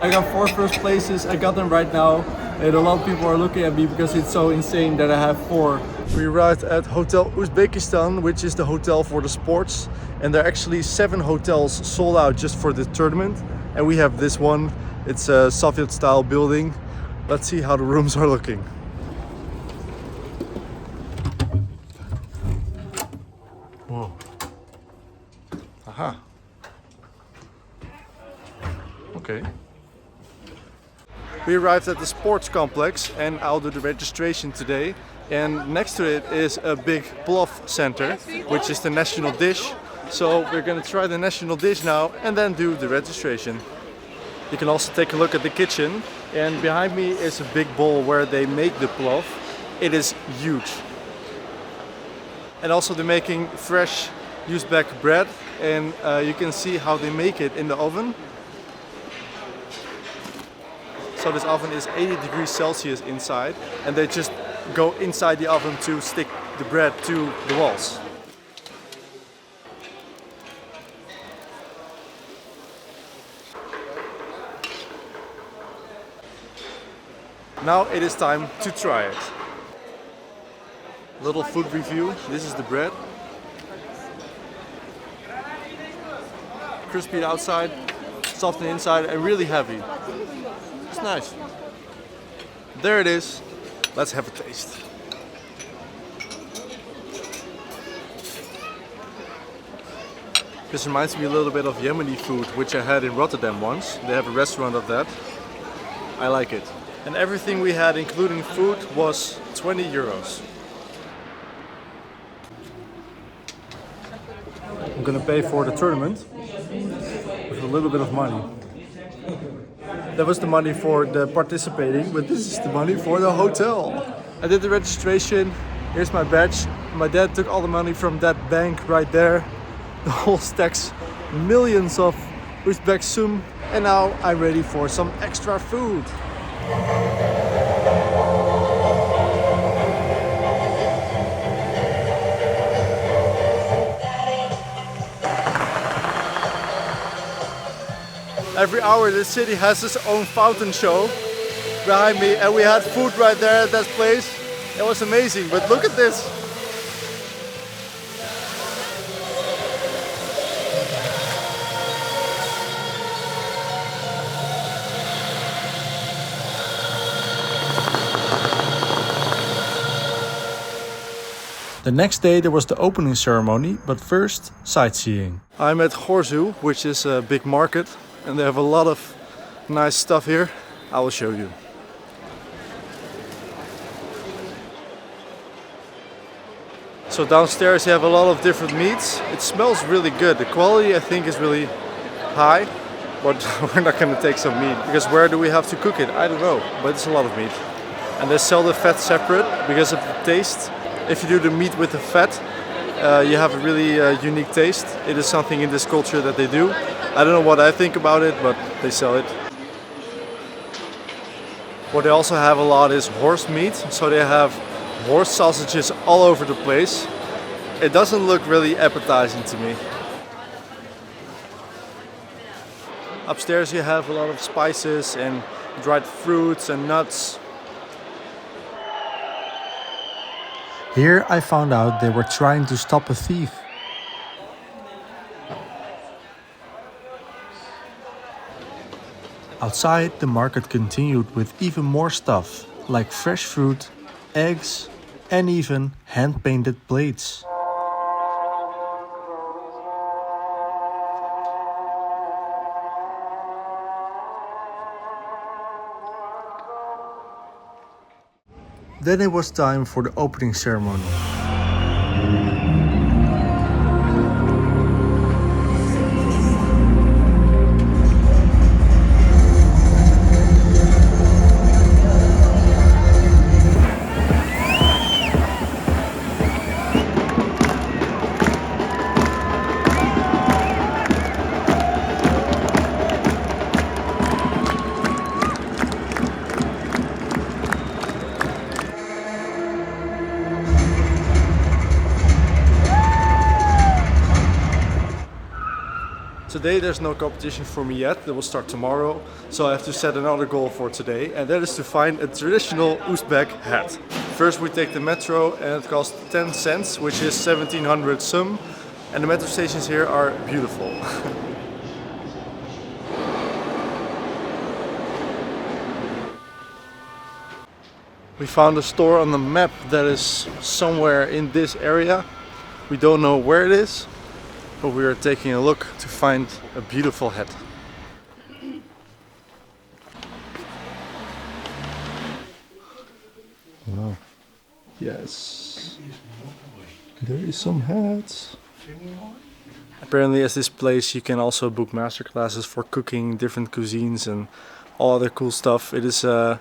I got 4 first places, I got them right now, and a lot of people are looking at me because it's so insane that I have 4. We arrived at Hotel Uzbekistan, which is the hotel for the sports, and there are actually 7 hotels sold out just for the tournament, and we have this one. It's a Soviet style building. Let's see how the rooms are looking. Whoa. Aha. Okay. We arrived at the sports complex and I'll do the registration today. And next to it is a big plov center, which is the national dish. So we're gonna try the national dish now and then do the registration. You can also take a look at the kitchen. And behind me is a big bowl where they make the plov. It is huge. And also they're making fresh Uzbek bread. And you can see how they make it in the oven. So this oven is 80 degrees Celsius inside, and they just go inside the oven to stick the bread to the walls. Now it is time to try it. Little food review. This is the bread. Crispy outside, soft on the inside, and really heavy. It's nice. There it is. Let's have a taste. This reminds me a little bit of Yemeni food, which I had in Rotterdam once. They have a restaurant of that. I like it. And everything we had, including food, was 20 euros. I'm gonna pay for the tournament with a little bit of money. That was the money for the participating, but this is the money for the hotel. I did the registration. Here's my badge. My dad took all the money from that bank right there. The whole stacks millions of Uzbek sum. And now I'm ready for some extra food. Every hour the city has its own fountain show behind me, and we had food right there at that place. It was amazing, but look at this. The next day there was the opening ceremony, but first sightseeing. I'm at Gorzu, which is a big market. And they have a lot of nice stuff here. I will show you. So downstairs you have a lot of different meats. It smells really good. The quality I think is really high. But we're not going to take some meat. Because where do we have to cook it? I don't know. But it's a lot of meat. And they sell the fat separate because of the taste. If you do the meat with the fat, you have a really unique taste. It is something in this culture that they do. I don't know what I think about it, but they sell it. What they also have a lot is horse meat. So they have horse sausages all over the place. It doesn't look really appetizing to me. Upstairs you have a lot of spices and dried fruits and nuts. Here I found out they were trying to stop a thief. Outside, the market continued with even more stuff, like fresh fruit, eggs, and even hand-painted plates. Then it was time for the opening ceremony. Today there's no competition for me yet, that will start tomorrow, so I have to set another goal for today, and that is to find a traditional Uzbek hat. First we take the metro and it costs 10 cents, which is 1700 some, and the metro stations here are beautiful. We found a store on the map that is somewhere in this area. We don't know where it is, but we are taking a look to find a beautiful hat. Wow. Yes. There is some hats. Apparently at this place you can also book masterclasses for cooking different cuisines and all other cool stuff. It is a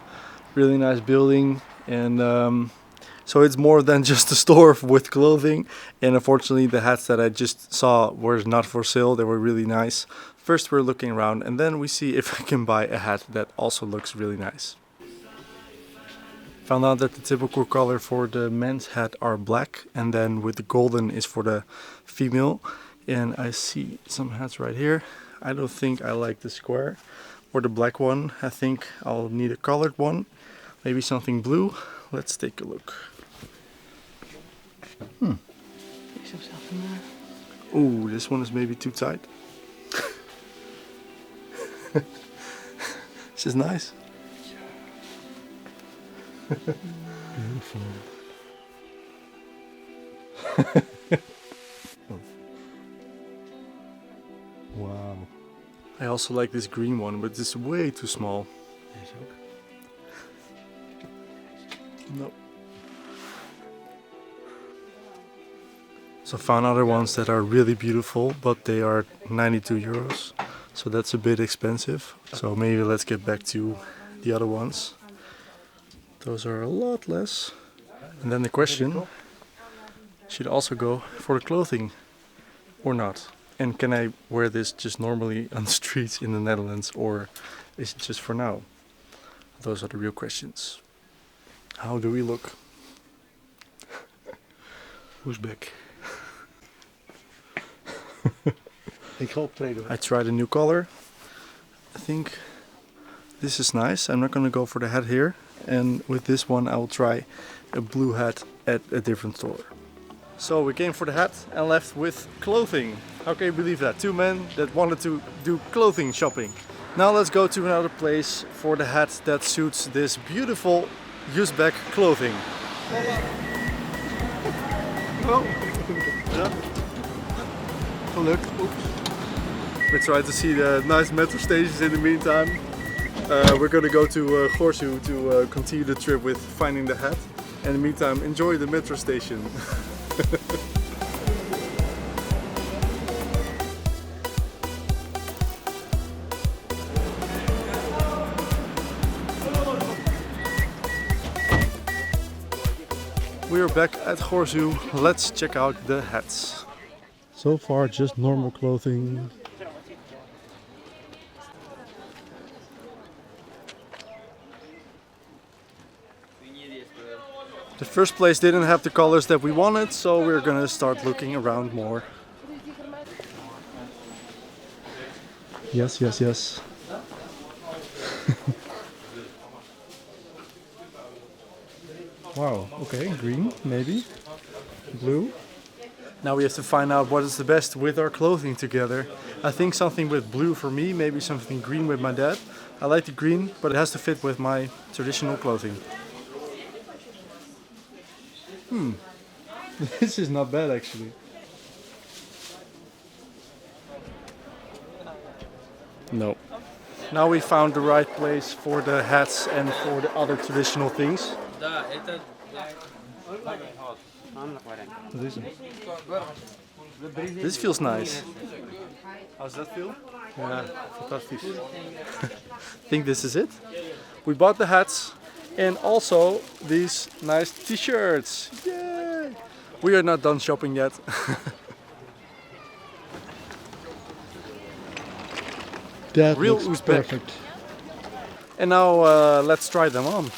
really nice building, and so it's more than just a store with clothing. And unfortunately the hats that I just saw were not for sale. They were really nice. First we're looking around and then we see if I can buy a hat that also looks really nice. Found out that the typical color for the men's hat are black, and then with the golden is for the female. And I see some hats right here. I don't think I like the square or the black one. I think I'll need a colored one. Maybe something blue. Let's take a look. Ooh, this one is maybe too tight. This is nice. Beautiful. Wow. I also like this green one, but it's way too small. No. So found other ones that are really beautiful, but they are 92 euros. So that's a bit expensive. So maybe let's get back to the other ones. Those are a lot less. And then the question, should I also go for the clothing or not? And can I wear this just normally on the streets in the Netherlands, or is it just for now? Those are the real questions. How do we look? Uzbek. I tried a new color. I think this is nice. I'm not gonna go for the hat here. And with this one I will try a blue hat at a different store. So we came for the hat and left with clothing. How can you believe that? Two men that wanted to do clothing shopping. Now let's go to another place for the hat that suits this beautiful Uzbek clothing. Oh, yeah. Look. Oops. We tried to see the nice metro stations in the meantime. We're gonna go to Gorsu to continue the trip with finding the hat. In the meantime, enjoy the metro station. We are back at Gorsu. Let's check out the hats. So far just normal clothing. The first place didn't have the colors that we wanted, so we're gonna start looking around more. Yes, yes, yes. Wow, okay, green, maybe. Blue. Now we have to find out what is the best with our clothing together. I think something with blue for me, maybe something green with my dad. I like the green, but it has to fit with my traditional clothing. This is not bad actually. No. Now we found the right place for the hats and for the other traditional things. This feels nice. How's that feel? Yeah, fantastic. I think this is it. We bought the hats and also these nice t-shirts. Yay! We are not done shopping yet. That Real looks Uzbek. perfect. And now let's try them on.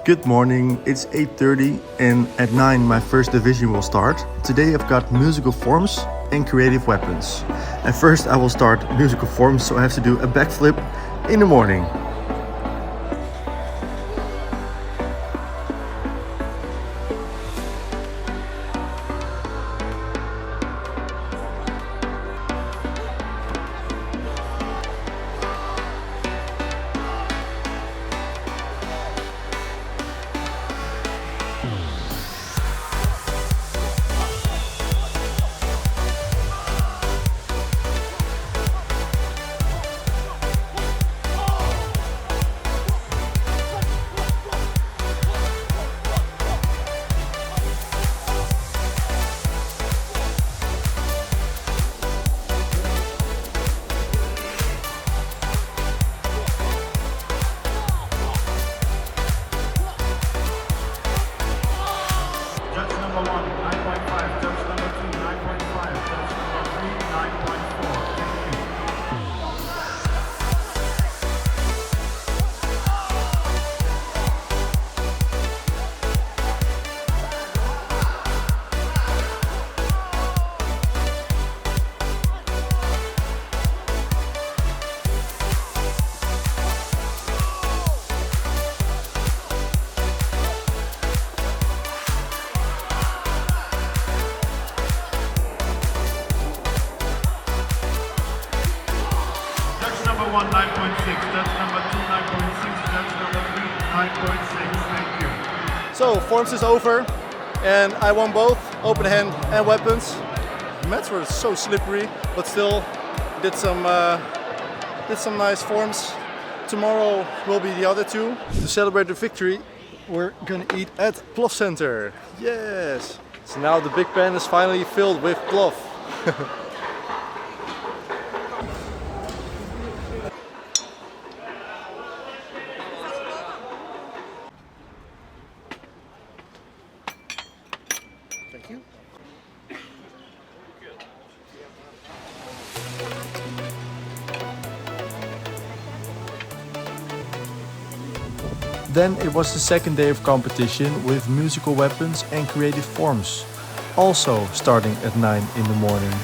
Good morning, it's 8:30 and at 9 my first division will start. Today I've got musical forms and creative weapons. And first I will start musical forms, so I have to do a backflip in the morning. Number 1, 9.6. That's number 2, 9.6. That's number 3, 9.6. Thank you. So, forms is over, and I won both open hand and weapons. The mats were so slippery, but still did some nice forms. Tomorrow will be the other two. To celebrate the victory, we're gonna eat at Plof Center. Yes! So now the big pan is finally filled with plof. Thank you. Then it was the second day of competition with musical weapons and creative forms, also starting at 9 in the morning.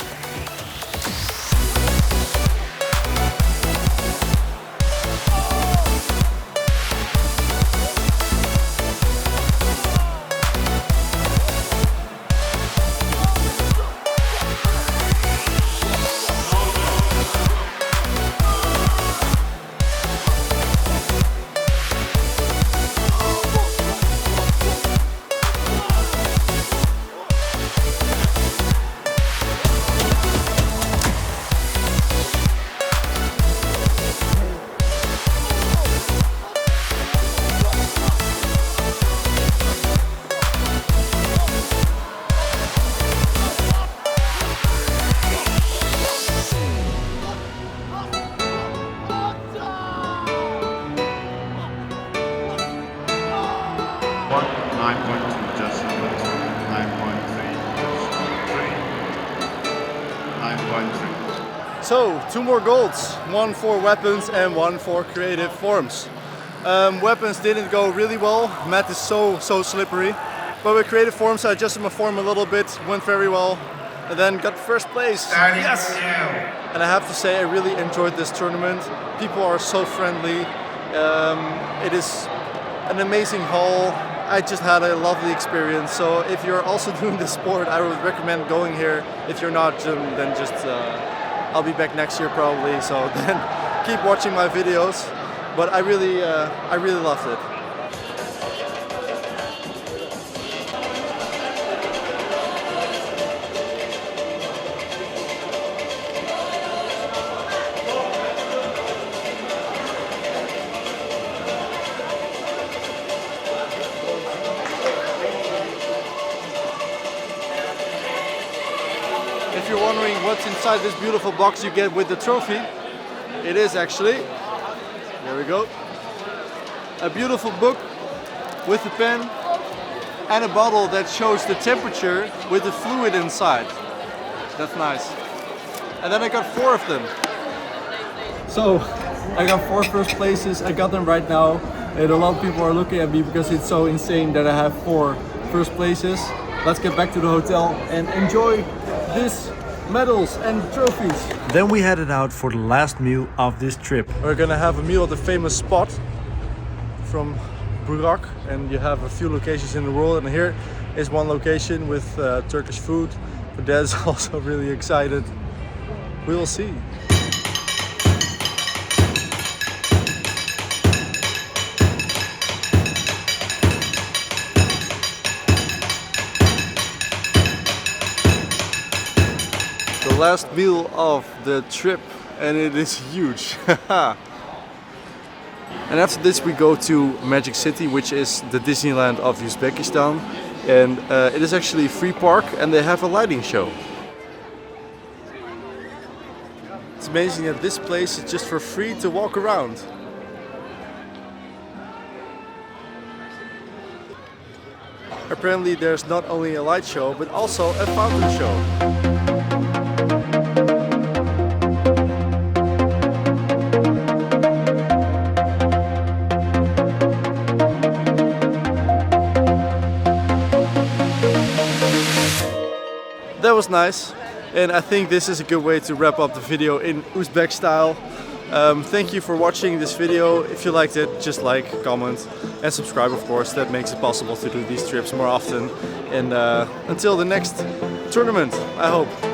So, 2 more golds, 1 for weapons and 1 for creative forms. Weapons didn't go really well, mat is so slippery. But with creative forms I adjusted my form a little bit, went very well, and then got first place. Yes! And I have to say I really enjoyed this tournament. People are so friendly, it is an amazing hall. I just had a lovely experience, so if you're also doing this sport I would recommend going here. If you're not, then just I'll be back next year probably, so then keep watching my videos. But I really loved it. If you're wondering what's inside this beautiful box you get with the trophy, it is actually, there we go, a beautiful book with a pen and a bottle that shows the temperature with the fluid inside. That's nice. And then I got 4 of them. So I got 4 first places, I got them right now. And a lot of people are looking at me because it's so insane that I have 4 first places. Let's get back to the hotel and enjoy these medals and trophies. Then we headed out for the last meal of this trip. We're gonna have a meal at the famous spot from Burak, and you have a few locations in the world, and here is one location with Turkish food. But Dad's also really excited. We will see. The last meal of the trip, and it is huge. And after this we go to Magic City, which is the Disneyland of Uzbekistan. And it is actually a free park, and they have a lighting show. It's amazing that this place is just for free to walk around. Apparently there's not only a light show, but also a fountain show. That was nice, and I think this is a good way to wrap up the video in Uzbek style. Thank you for watching this video. If you liked it, just like, comment and subscribe, of course. That makes it possible to do these trips more often. And until the next tournament, I hope.